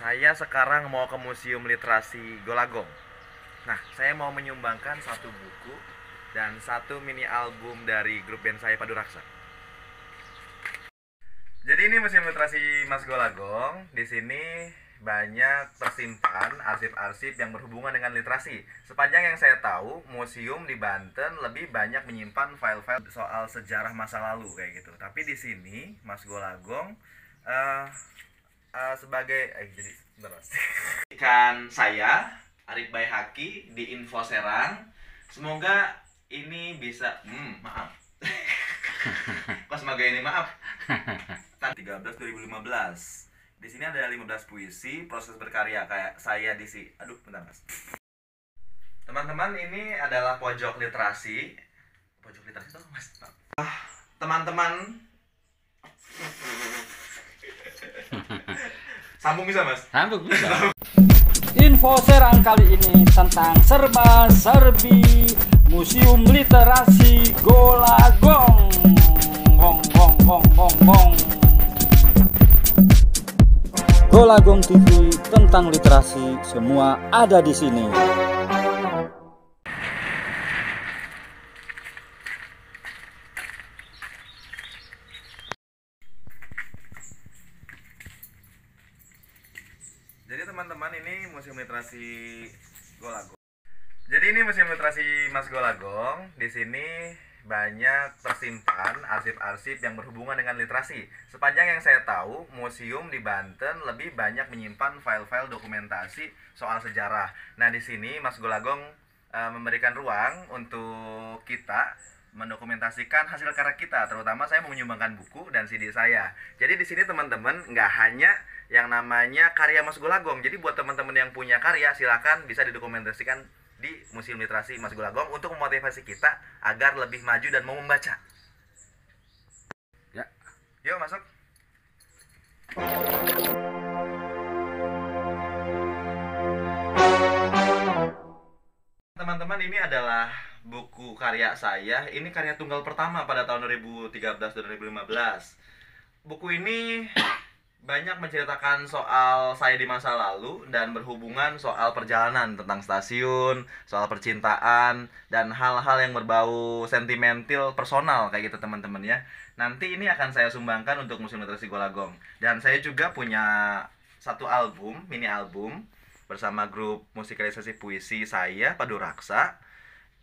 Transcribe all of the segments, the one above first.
Saya sekarang mau ke Museum Literasi Golagong. Nah, saya mau menyumbangkan satu buku dan satu mini album dari grup band saya Paduraksa. Jadi ini Museum Literasi Mas Golagong. Di sini banyak tersimpan arsip-arsip yang berhubungan dengan literasi. Sepanjang yang saya tahu, museum di Banten lebih banyak menyimpan file-file soal sejarah masa lalu kayak gitu. Tapi di sini Mas Golagong eh sebagai jadi bentar, Mas. Ikan saya Arif Bayhaki di Info Serang. Semoga ini bisa maaf. Kok sebagai ini maaf. 13 2015. Di sini ada 15 puisi, proses berkarya kayak saya di sini. Aduh, bentar, Mas. Teman-teman, ini adalah pojok literasi. Pojok literasi itu, Mas. Teman-teman, sambung bisa, Mas? Sambung bisa. Info Serang kali ini tentang serba-serbi Museum Literasi Golagong. Gong gong gong gong gong. Golagong TV tentang literasi semua ada di sini. Jadi teman-teman, ini Museum Literasi Golagong. Jadi ini Museum Literasi Mas Golagong. Di sini banyak tersimpan arsip-arsip yang berhubungan dengan literasi. Sepanjang yang saya tahu, museum di Banten lebih banyak menyimpan file-file dokumentasi soal sejarah. Nah, di sini Mas Golagong memberikan ruang untuk kita mendokumentasikan hasil karya kita. Terutama saya mau menyumbangkan buku dan CD saya. Jadi di sini teman-teman nggak hanya yang namanya karya Mas Golagong. Jadi buat teman-teman yang punya karya, silakan bisa didokumentasikan di Museum Literasi Mas Golagong untuk memotivasi kita agar lebih maju dan mau membaca. Ya. Yuk masuk. Teman-teman, ini adalah buku karya saya. Ini karya tunggal pertama pada tahun 2013 dan 2015. Buku ini banyak menceritakan soal saya di masa lalu dan berhubungan soal perjalanan tentang stasiun, soal percintaan, dan hal-hal yang berbau sentimental personal kayak gitu teman-teman ya. Nanti ini akan saya sumbangkan untuk Museum Literasi Golagong. Dan saya juga punya satu album, mini album bersama grup musikalisasi puisi saya Paduraksa.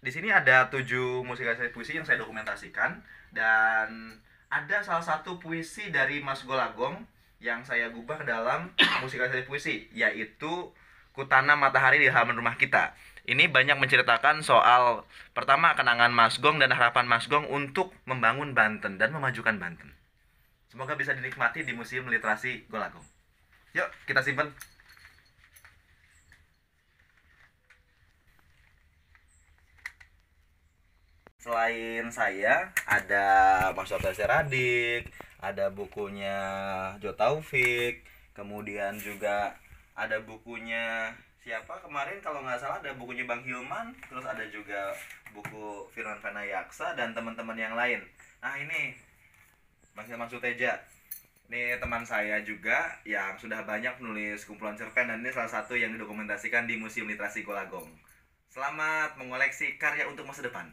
Di sini ada 7 musikalisasi puisi yang saya dokumentasikan, dan ada salah satu puisi dari Mas Golagong yang saya gubah ke dalam musikalisasi puisi, yaitu Kutanam Matahari di Halaman Rumah Kita. Ini banyak menceritakan soal pertama kenangan Mas Gong dan harapan Mas Gong untuk membangun Banten dan memajukan Banten. Semoga bisa dinikmati di Museum Literasi Golagong. Yuk, kita simpan. Selain saya, ada Mas Sofian Seradik, ada bukunya Jo Taufik, kemudian juga ada bukunya siapa kemarin kalau nggak salah, ada bukunya Bang Hilman, terus ada juga buku Firman Vanayaksa dan teman-teman yang lain. Nah, ini Bang Hilman Suteja. Ini teman saya juga yang sudah banyak menulis kumpulan cerpen, dan ini salah satu yang didokumentasikan di Museum Literasi Golagong. Selamat mengoleksi karya untuk masa depan.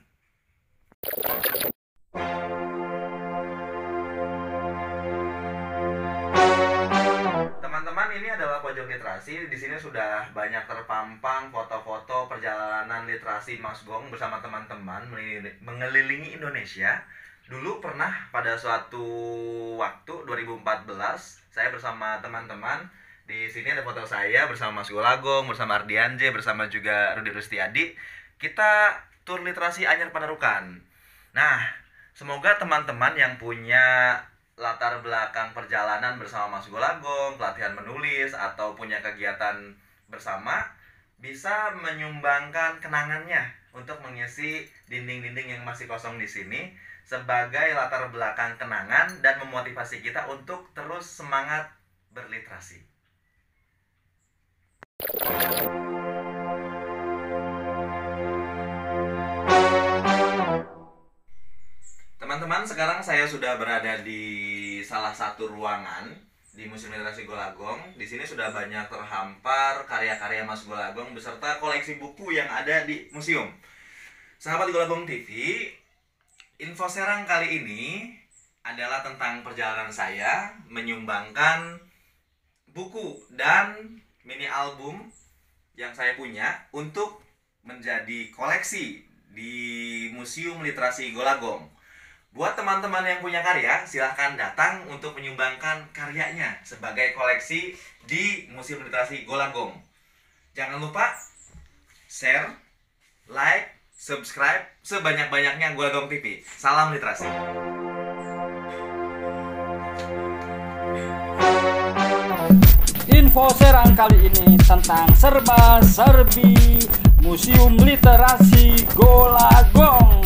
Teman-teman, ini adalah pojok literasi. Di sini sudah banyak terpampang foto-foto perjalanan literasi Mas Gong bersama teman-teman mengelilingi Indonesia. Dulu pernah pada suatu waktu 2014, saya bersama teman-teman. Di sini ada foto saya bersama Mas Golagong, bersama Ardianje, bersama juga Rudi Rustiadi. Kita tur literasi Anyar Panarukan. Nah, semoga teman-teman yang punya latar belakang perjalanan bersama Mas Golagong, pelatihan menulis, atau punya kegiatan bersama, bisa menyumbangkan kenangannya untuk mengisi dinding-dinding yang masih kosong di sini sebagai latar belakang kenangan dan memotivasi kita untuk terus semangat berliterasi. Teman-teman, sekarang saya sudah berada di salah satu ruangan di Museum Literasi Golagong. Di sini sudah banyak terhampar karya-karya Mas Golagong beserta koleksi buku yang ada di museum. Sahabat Golagong TV, info Serang kali ini adalah tentang perjalanan saya menyumbangkan buku dan mini album yang saya punya untuk menjadi koleksi di Museum Literasi Golagong. Buat teman-teman yang punya karya, silahkan datang untuk menyumbangkan karyanya sebagai koleksi di Museum Literasi Golagong. Jangan lupa share, like, subscribe sebanyak-banyaknya Golagong TV. Salam literasi. Info Serang kali ini tentang serba-serbi Museum Literasi Golagong.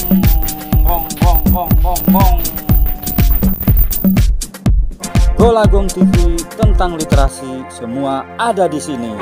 Golagong TV tentang literasi, semua ada di sini.